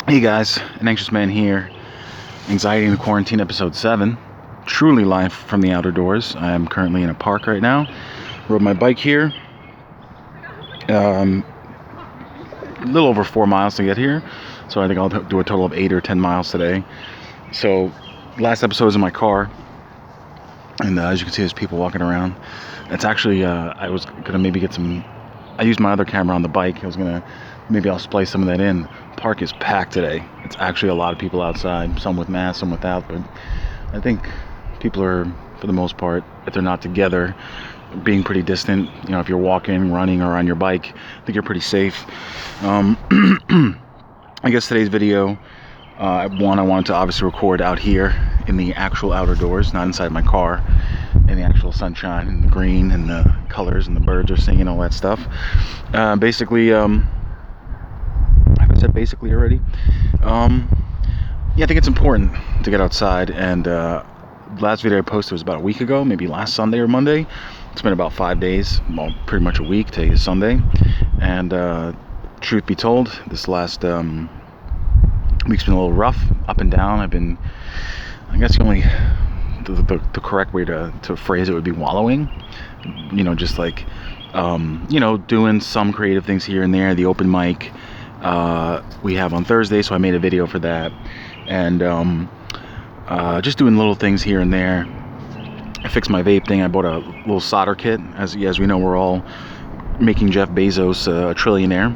Hey guys, An Anxious Man here. Anxiety in the Quarantine, episode 7. Truly live from the outer doors. I am currently in a park right now. Rode my bike here. A little over 4 miles to get here. So I think I'll do a total of 8 or 10 miles today. So, last episode was in my car. And as you can see, there's people walking around. It's actually, I was going to maybe get some... I used my other camera on the bike. Maybe I'll splice some of that in. Park is packed today. It's actually a lot of people outside, some with masks, some without, but I think people are, for the most part, if they're not together, being pretty distant. You know, if you're walking, running, or on your bike, I think you're pretty safe. I guess today's video, I wanted to obviously record out here in the actual outer doors, not inside my car, in the actual sunshine and the green and the colors and the birds are singing, all that stuff. I said basically already. Yeah, I think it's important to get outside, and last video I posted was about a week ago, maybe last Sunday or Monday. It's been about 5 days, well, pretty much a week. Today is Sunday, and truth be told, this last week's been a little rough, up and down. I guess the correct way to phrase it would be wallowing. You know, just like doing some creative things here and there. The open mic we have on Thursday, so I made a video for that, and just doing little things here and there. I fixed my vape thing. I bought a little solder kit. As we know, we're all making Jeff Bezos a trillionaire,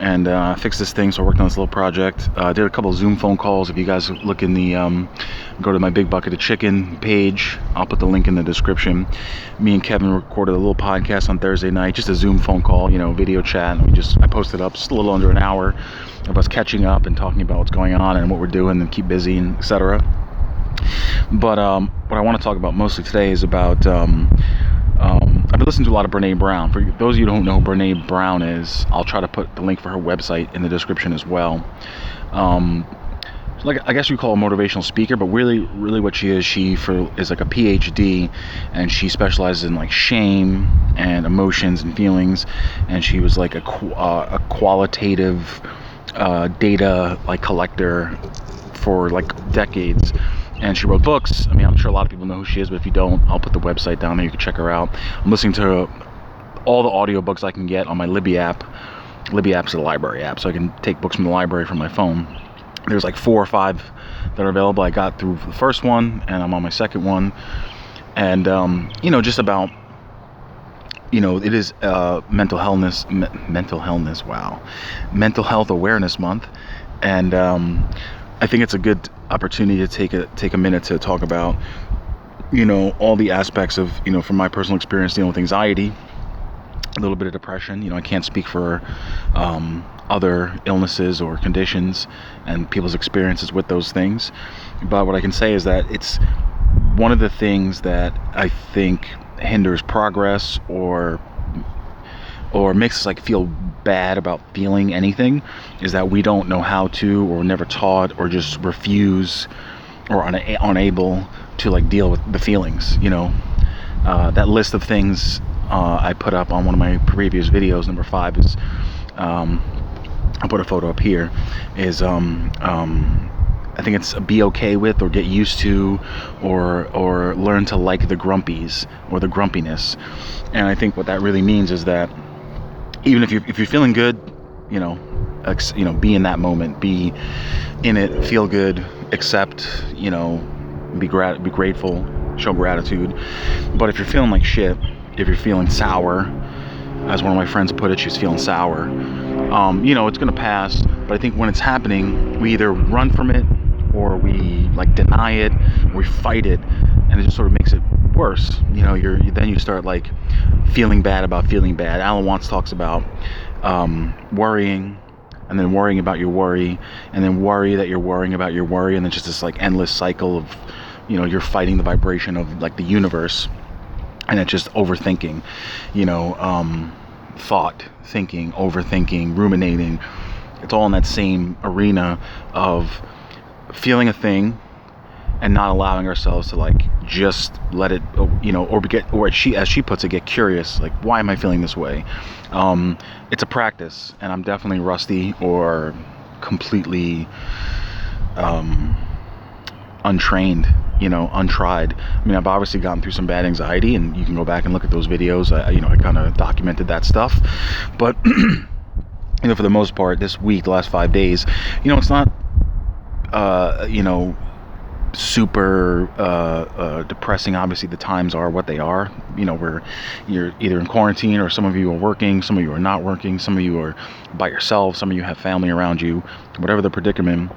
and fixed this thing. So I worked on this little project. Did a couple of Zoom phone calls. If you guys look in the go to my Big Bucket of Chicken page, I'll put the link in the description. Me and Kevin recorded a little podcast on Thursday night, just a Zoom phone call, video chat. I posted up just a little under an hour of us catching up and talking about what's going on and what we're doing and keep busy and etc. But what I want to talk about mostly today is about I've been listening to a lot of Brene Brown. For those of you who don't know who Brene Brown is, I'll try to put the link for her website in the description as well. I guess you call her a motivational speaker, but really what she is, is like a PhD, and she specializes in like shame and emotions and feelings, and she was like a qualitative data like collector for like decades. And she wrote books. I mean, I'm sure a lot of people know who she is, but if you don't, I'll put the website down there. You can check her out. I'm listening to all the audiobooks I can get on my Libby app. Libby app's a library app, so I can take books from the library from my phone. There's like 4 or 5 that are available. I got through the first one, and I'm on my second one. And, just about, it is Mental Health Awareness Month. And I think it's a good opportunity to take a minute to talk about all the aspects of from my personal experience dealing with anxiety, a little bit of depression. I can't speak for other illnesses or conditions and people's experiences with those things, but what I can say is that it's one of the things that I think hinders progress or makes us like feel bad about feeling anything, is that we don't know how to, or never taught, or just refuse or unable to like deal with the feelings. That list of things I put up on one of my previous videos, number 5, is I'll put a photo up here, is I think it's be okay with, or get used to, or learn to like the grumpies or the grumpiness. And I think what that really means is that even if you're feeling good, be in that moment, be in it, feel good, accept, be grateful, show gratitude. But if you're feeling like shit, if you're feeling sour, as one of my friends put it, she's feeling sour, it's gonna pass. But I think when it's happening, we either run from it, or we like deny it, we fight it, and it just sort of makes it worse. Then you start like feeling bad about feeling bad. Alan Watts talks about worrying, and then worrying about your worry, and then worry that you're worrying about your worry, and then just this like endless cycle of you're fighting the vibration of like the universe, and it's just overthinking, thought, thinking, overthinking, ruminating. It's all in that same arena of feeling a thing and not allowing ourselves to like just let it, or as she puts it, get curious, like, why am I feeling this way? It's a practice, and I'm definitely rusty or completely untrained, untried. I mean, I've obviously gone through some bad anxiety, and you can go back and look at those videos. I kind of documented that stuff, but for the most part, this week, the last 5 days, it's not, super depressing. Obviously, the times are what they are. Where you're either in quarantine, or some of you are working, some of you are not working, some of you are by yourself, some of you have family around you. Whatever the predicament,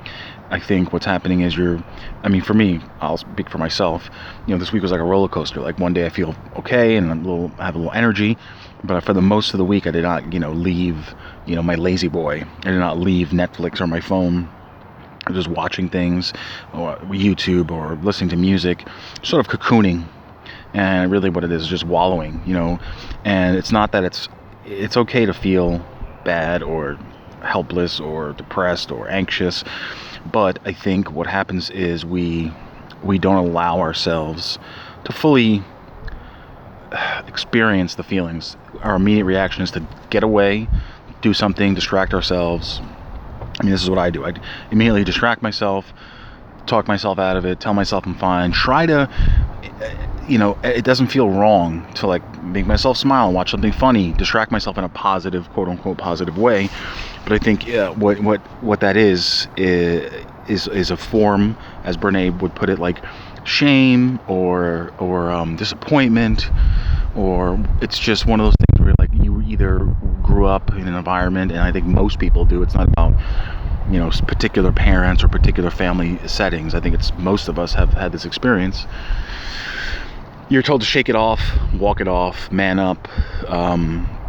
I think what's happening is for me, I'll speak for myself. This week was like a roller coaster. Like one day I feel okay and I have a little energy, but for the most of the week I did not, leave, my lazy boy. I did not leave Netflix or my phone. I was just watching things, or YouTube, or listening to music, sort of cocooning. And really what it is just wallowing, and it's not that it's okay to feel bad or helpless or depressed or anxious, but I think what happens is we don't allow ourselves to fully experience the feelings. Our immediate reaction is to get away, do something, distract ourselves. I mean, this is what I do. I immediately distract myself, talk myself out of it, tell myself I'm fine, try to, it doesn't feel wrong to like make myself smile, watch something funny, distract myself in a positive, quote unquote, positive way. But I think what that is a form, as Brene would put it, like shame or disappointment, or it's just one of those things where like you either grew up in an environment, and I think most people do. It's not about particular parents or particular family settings. I think it's most of us have had this experience. You're told to shake it off, walk it off, man up,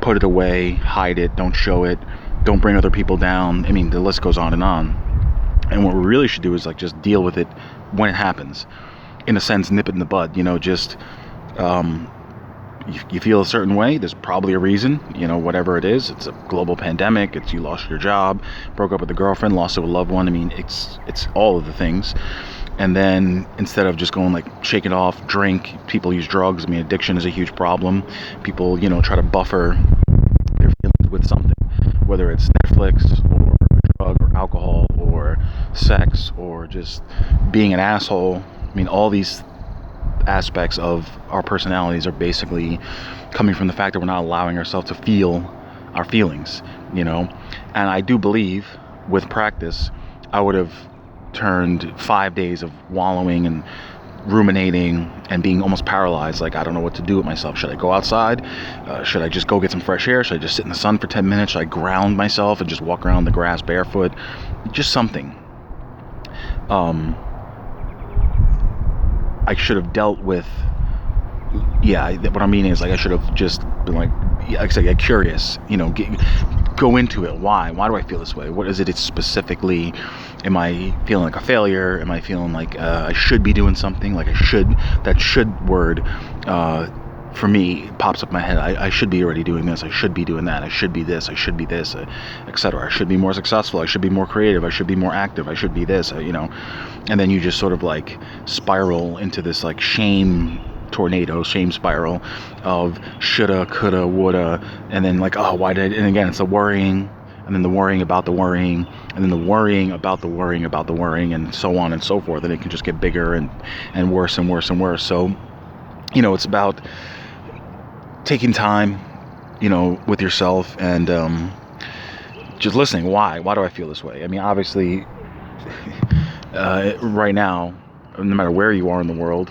put it away, hide it, don't show it, don't bring other people down. I mean, the list goes on. And what we really should do is like just deal with it when it happens. In a sense, nip it in the bud. Just you feel a certain way, there's probably a reason, whatever it is. It's a global pandemic, it's you lost your job, broke up with a girlfriend, lost a loved one. I mean, it's all of the things. And then instead of just going like shake it off, drink, people use drugs. I mean, addiction is a huge problem. People, try to buffer their feelings with something, whether it's Netflix or a drug or alcohol or sex or just being an asshole. I mean, all these aspects of our personalities are basically coming from the fact that we're not allowing ourselves to feel our feelings, and I do believe with practice I would have turned 5 days of wallowing and ruminating and being almost paralyzed, like I don't know what to do with myself. Should I go outside? Should I just go get some fresh air? Should I just sit in the sun for 10 minutes? Should I ground myself and just walk around the grass barefoot? Just something. I should have dealt with, what I mean is like I should have just been like I said, get curious, go into it. Why do I feel this way? What is it specifically? Am I feeling like a failure? Am I feeling like I should be doing something? Like that should word for me pops up in my head. I should be already doing this, I should be doing that, I should be this, I should be this, etc. I should be more successful, I should be more creative, I should be more active, I should be this, and then you just sort of like spiral into this like shame spiral of shoulda, coulda, woulda, and then like, oh, why did, and again it's the worrying, and then the worrying about the worrying, and then the worrying about the worrying about the worrying, and so on and so forth, and it can just get bigger and worse and worse and worse. So it's about taking time with yourself and just listening. Why do I feel this way? I mean, obviously right now, no matter where you are in the world,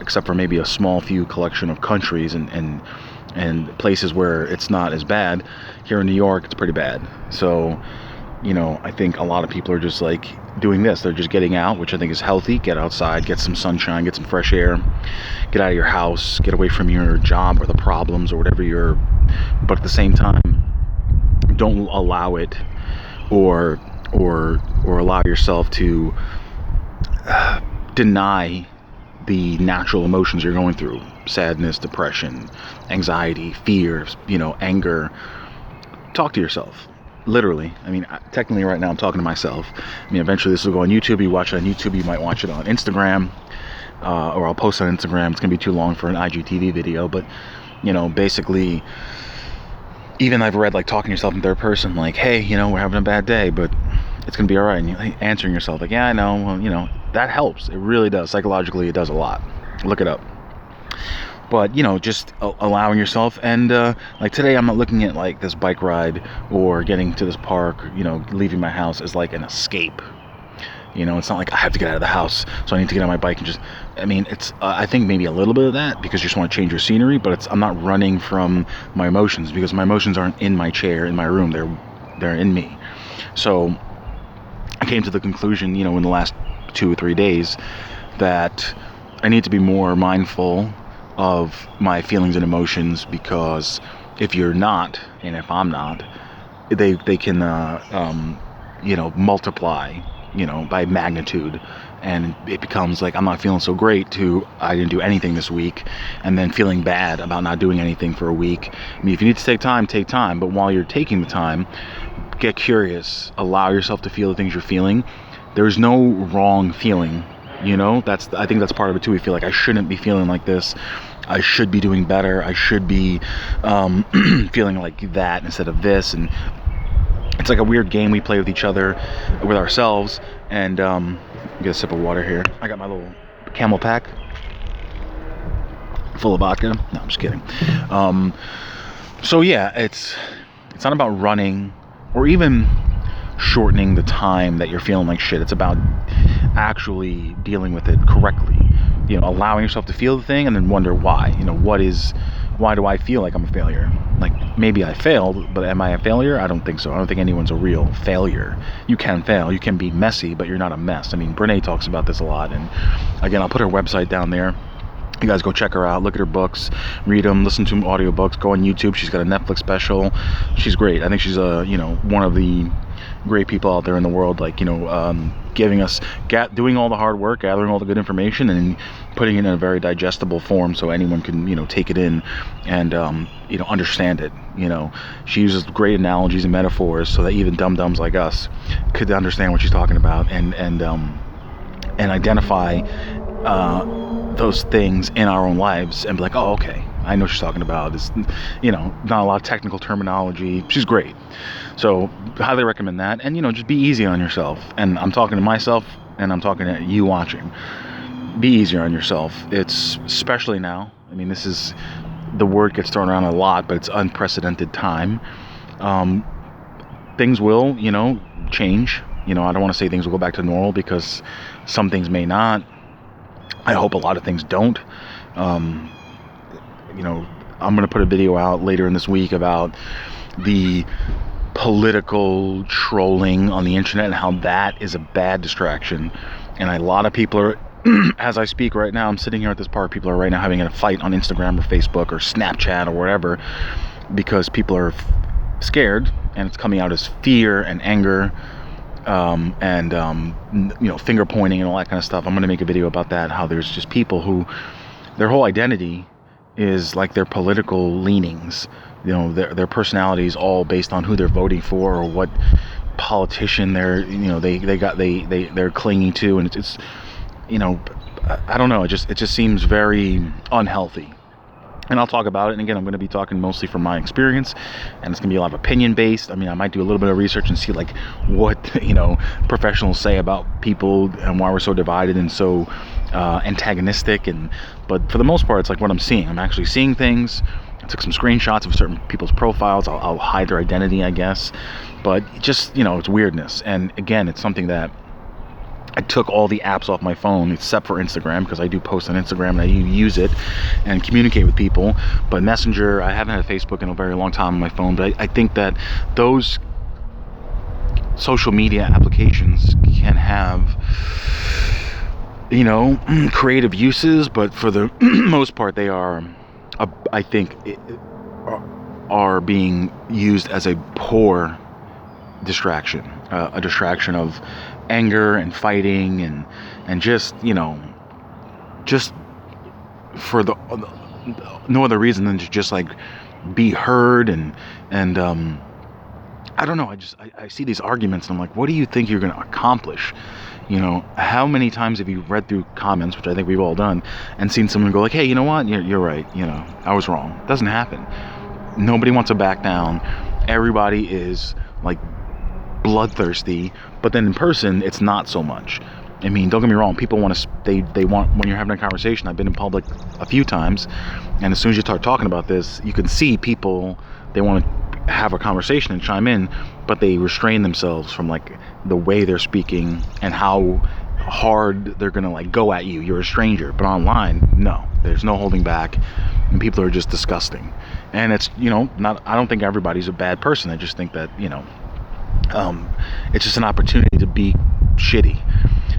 except for maybe a small few collection of countries and places where it's not as bad, here in New York it's pretty bad. So I think a lot of people are just like doing this. They're just getting out, which I think is healthy. Get outside, get some sunshine, get some fresh air, get out of your house, get away from your job or the problems or whatever but at the same time, don't allow it or allow yourself to deny the natural emotions you're going through: sadness, depression, anxiety, fear, anger. Talk to yourself. Literally. I mean, technically right now I'm talking to myself. I mean, eventually this will go on YouTube. You watch it on YouTube, you might watch it on Instagram, or I'll post on Instagram. It's gonna be too long for an IGTV video, but basically, even I've read like talking to yourself in third person, like, hey, we're having a bad day, but it's gonna be all right. And you're answering yourself like, yeah, I know. Well, that helps. It really does. Psychologically, it does a lot. Look it up. But just allowing yourself. And like today, I'm not looking at like this bike ride or getting to this park, leaving my house as like an escape. It's not like I have to get out of the house, so I need to get on my bike and just. I mean, it's. I think maybe a little bit of that because you just want to change your scenery. But I'm not running from my emotions because my emotions aren't in my chair in my room. They're in me. So I came to the conclusion, in the last 2 or 3 days, that I need to be more mindful of my feelings and emotions, because if you're not, and if I'm not, they can multiply by magnitude, and it becomes like I'm not feeling so great to I didn't do anything this week, and then feeling bad about not doing anything for a week. I mean, if you need to take time, but while you're taking the time, get curious, allow yourself to feel the things you're feeling. There's no wrong feeling. I think that's part of it too. We feel like I shouldn't be feeling like this. I should be doing better. I should be feeling like that instead of this. And it's like a weird game we play with each other, with ourselves. And get a sip of water here. I got my little Camel pack full of vodka. No, I'm just kidding. So yeah, it's not about running or even shortening the time that you're feeling like shit. It's about actually dealing with it correctly. Allowing yourself to feel the thing and then wonder why. Why do I feel like I'm a failure? Like, maybe I failed, but am I a failure? I don't think so. I don't think anyone's a real failure. You can fail. You can be messy, but you're not a mess. I mean, Brene talks about this a lot. And again, I'll put her website down there. You guys go check her out, look at her books, read them, listen to audiobooks, go on YouTube. She's got a Netflix special. She's great. I think she's one of the great people out there in the world, giving us, doing all the hard work, gathering all the good information, and putting it in a very digestible form so anyone can, take it in and, understand it. She uses great analogies and metaphors so that even dum-dums like us could understand what she's talking about and identify those things in our own lives and be like, oh, okay, I know what she's talking about. It's, not a lot of technical terminology. She's great. So highly recommend that. And, just be easy on yourself. And I'm talking to myself and I'm talking to you watching. Be easier on yourself. It's especially now. I mean, the word gets thrown around a lot, but it's unprecedented time. Things will, change. I don't want to say things will go back to normal because some things may not. I hope a lot of things don't. I'm going to put a video out later in this week about the political trolling on the internet and how that is a bad distraction. And a lot of people are, as I speak right now, I'm sitting here at this park, people are right now having a fight on Instagram or Facebook or Snapchat or whatever because people are scared, and it's coming out as fear and anger. Finger pointing and all that kind of stuff. I'm going to make a video about that, how there's just people who their whole identity is like their political leanings, their personalities all based on who they're voting for or what politician they're clinging to. And it's I don't know, it just seems very unhealthy. And I'll talk about it. And again, I'm going to be talking mostly from my experience, and it's going to be a lot of opinion based. I mean, I might do a little bit of research and see like what professionals say about people and why we're so divided and so antagonistic. But for the most part, it's like what I'm seeing. I'm actually seeing things. I took some screenshots of certain people's profiles. I'll hide their identity, I guess. But just it's weirdness. And again, it's something that I took all the apps off my phone except for Instagram, because I do post on Instagram and I use it and communicate with people. But Messenger, I haven't had Facebook in a very long time on my phone. But I think that those social media applications can have, creative uses, but for the most part, they are, I think, are being used as a poor distraction, a distraction of anger and fighting and just for the no other reason than to just like be heard and I don't know, I see these arguments and I'm like, what do you think you're going to accomplish? How many times have you read through comments, which I think we've all done, and seen someone go like, hey, you know what, you're right, I was wrong. It doesn't happen. Nobody wants to back down. Everybody is like bloodthirsty, but then in person it's not so much. I mean, don't get me wrong, people want to, they want, when you're having a conversation, I've been in public a few times, and as soon as you start talking about this, you can see people, they want to have a conversation and chime in, but they restrain themselves from like the way they're speaking and how hard they're gonna like go at you. You're a stranger. But online, no, there's no holding back, and people are just disgusting. And it's, you know, not, I don't think everybody's a bad person. I just think that, you know, it's just an opportunity to be shitty.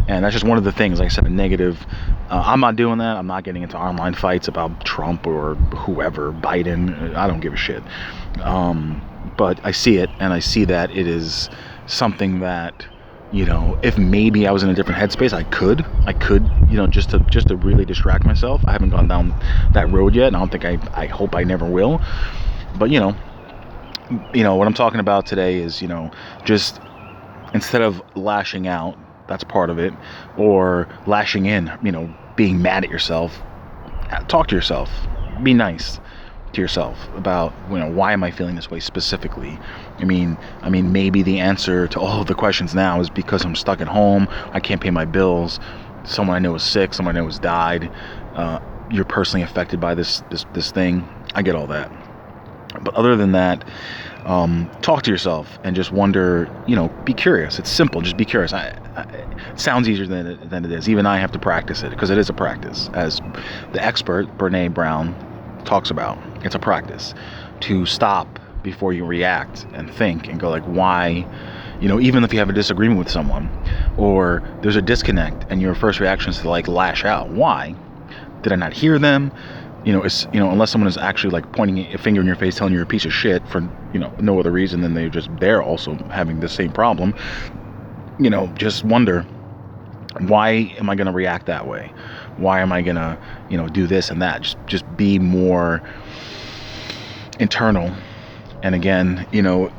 And that's just one of the things, like I said, a negative. I'm not doing that. I'm not getting into online fights about Trump or whoever, Biden. I don't give a shit. But I see it, and I see that it is something that, you know, if maybe I was in a different headspace, I could, you know, just to really distract myself. I haven't gone down that road yet, and I don't think I hope I never will. But you know, what I'm talking about today is, you know, just instead of lashing out, that's part of it, or lashing in, you know, being mad at yourself, talk to yourself, be nice to yourself about, you know, why am I feeling this way specifically? I mean, maybe the answer to all of the questions now is because I'm stuck at home, I can't pay my bills, someone I know is sick, someone I know has died, you're personally affected by this thing. I get all that. But other than that, talk to yourself and just wonder, you know, be curious. It's simple, just be curious. It sounds easier than it is. Even I have to practice it, because it is a practice. As the expert, Brene Brown, talks about, it's a practice to stop before you react and think and go like, why, you know, even if you have a disagreement with someone or there's a disconnect and your first reaction is to like lash out. Why? Did I not hear them? You know, it's, you know, unless someone is actually like pointing a finger in your face telling you're a piece of shit for, you know, no other reason than they're also having the same problem. You know, just wonder, why am I going to react that way? Why am I going to, you know, do this and that? Just be more internal. And again, you know,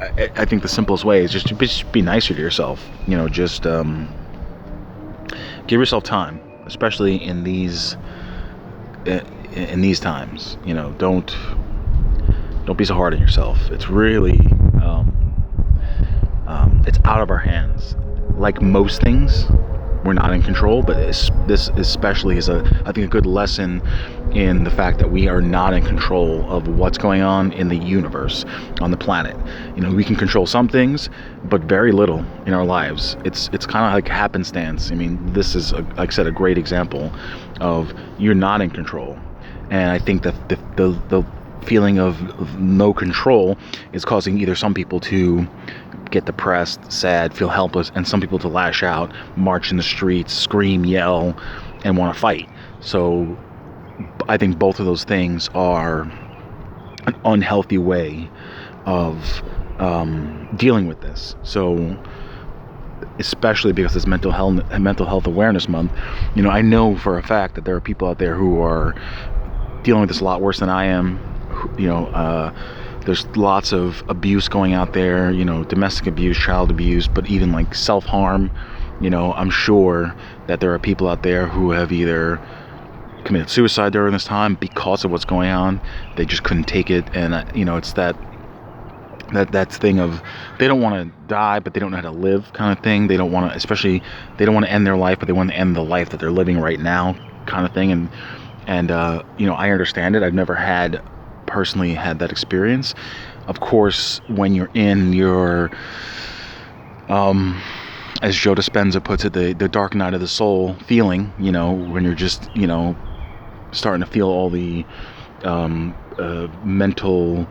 I think the simplest way is just be nicer to yourself. You know, just give yourself time, especially in these times. You know, don't be so hard on yourself. It's really it's out of our hands. Like most things, we're not in control, but this especially is I think a good lesson in the fact that we are not in control of what's going on in the universe, on the planet. You know, we can control some things, but very little in our lives. It's kind of like happenstance. I mean, this is, like I said, a great example of you're not in control. And I think that the feeling of no control is causing either some people to get depressed, sad, feel helpless, and some people to lash out, march in the streets, scream, yell, and want to fight. So I think both of those things are an unhealthy way of dealing with this. So especially because it's mental health awareness month, you know, I know for a fact that there are people out there who are dealing with this a lot worse than I am. You know, there's lots of abuse going out there, you know, domestic abuse, child abuse, but even like self-harm. You know, I'm sure that there are people out there who have either committed suicide during this time because of what's going on. They just couldn't take it. And, you know, it's that thing of they don't want to die, but they don't know how to live kind of thing. They don't want to, especially, they don't want to end their life, but they want to end the life that they're living right now kind of thing. And you know, I understand it. I've never personally had that experience. Of course, when you're in your as Joe Dispenza puts it, the dark night of the soul feeling, you know, when you're just, you know, starting to feel all the mental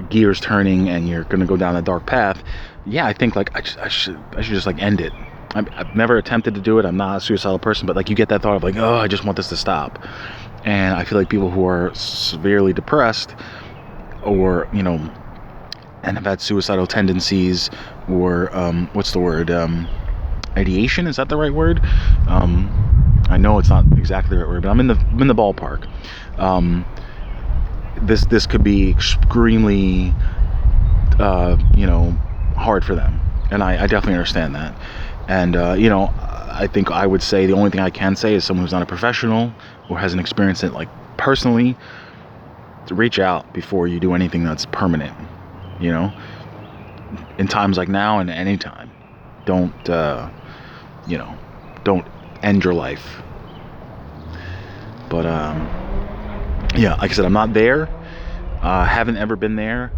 gears turning and you're going to go down a dark path. Yeah, I think like I should just like end it. I've never attempted to do it. I'm not a suicidal person, but like you get that thought of like, oh, I just want this to stop. And I feel like people who are severely depressed or, you know, and have had suicidal tendencies or, what's the word? Ideation, is that the right word? I know it's not exactly the right word, but I'm in the ballpark. This could be extremely, you know, hard for them. And I definitely understand that. And, you know, I think I would say the only thing I can say is someone who's not a professional or hasn't experienced it like personally, to reach out before you do anything that's permanent. you know, in times like now and any time. Don't, you know, don't end your life. But, yeah, like I said, I'm not there. Haven't ever been there.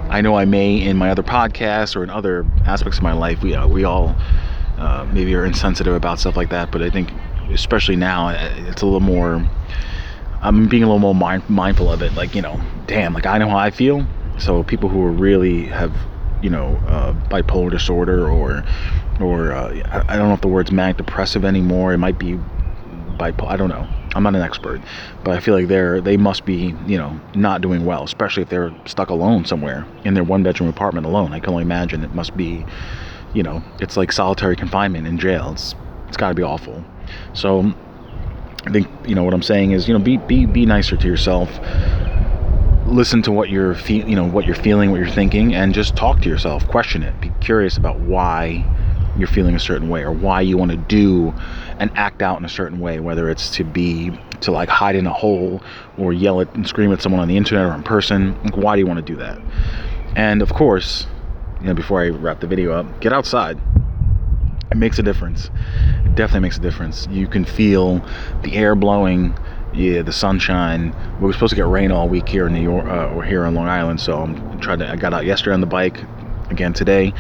I know I may in my other podcasts or in other aspects of my life. We all maybe are insensitive about stuff like that, but I think especially now it's a little more. I'm being a little more mindful of it. Like, you know, damn, like I know how I feel. So people who are really have, you know, bipolar disorder or I don't know if the word's manic depressive anymore. It might be bipolar. I don't know. I'm not an expert, but I feel like they must be, you know, not doing well, especially if they're stuck alone somewhere in their 1-bedroom apartment alone. I can only imagine it must be, you know, it's like solitary confinement in jail. It's got to be awful. So I think, you know, what I'm saying is, you know, be nicer to yourself. Listen to what you're what you're feeling, what you're thinking, and just talk to yourself. Question it. Be curious about why you're feeling a certain way or why you want to do and act out in a certain way, whether it's to like hide in a hole or yell at and scream at someone on the internet or in person. Like, why do you want to do that? And of course, you know, before I wrap the video up, get outside. It makes a difference. It definitely makes a difference. You can feel the air blowing, yeah, the sunshine. We were supposed to get rain all week here in New York, or here on Long Island. So I got out yesterday on the bike, again today.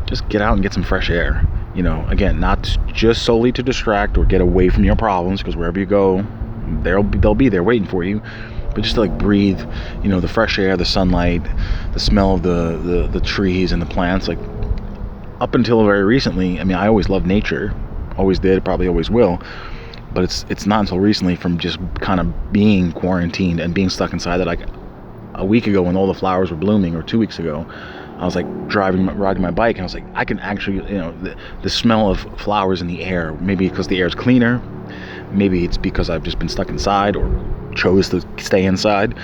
Just get out and get some fresh air. You know, again, not just solely to distract or get away from your problems, because wherever you go, they'll be there waiting for you. But just to like breathe, you know, the fresh air, the sunlight, the smell of the trees and the plants. Like, up until very recently, I mean, I always loved nature, always did, probably always will. But it's not until recently, from just kind of being quarantined and being stuck inside, that like a week ago when all the flowers were blooming, or 2 weeks ago, I was like riding my bike, and I was like, I can actually, you know, the smell of flowers in the air. Maybe because the air is cleaner, maybe it's because I've just been stuck inside or chose to stay inside.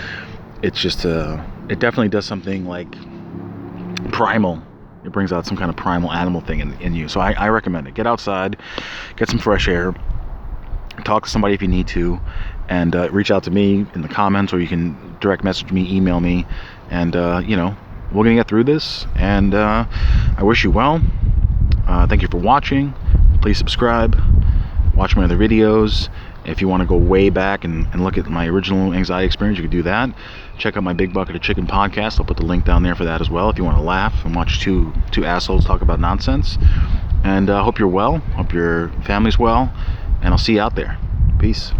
It's just it definitely does something like primal. It brings out some kind of primal animal thing in you. So I recommend it. Get outside, get some fresh air, talk to somebody if you need to, and reach out to me in the comments, or you can direct message me, email me, and you know, we're gonna get through this. And I wish you well. Thank you for watching. Please subscribe, watch my other videos. If you want to go way back and look at my original anxiety experience, you can do that. Check out my Big Bucket of Chicken podcast. I'll put the link down there for that as well, if you want to laugh and watch two assholes talk about nonsense. And hope you're well, hope your family's well, and I'll see you out there. Peace.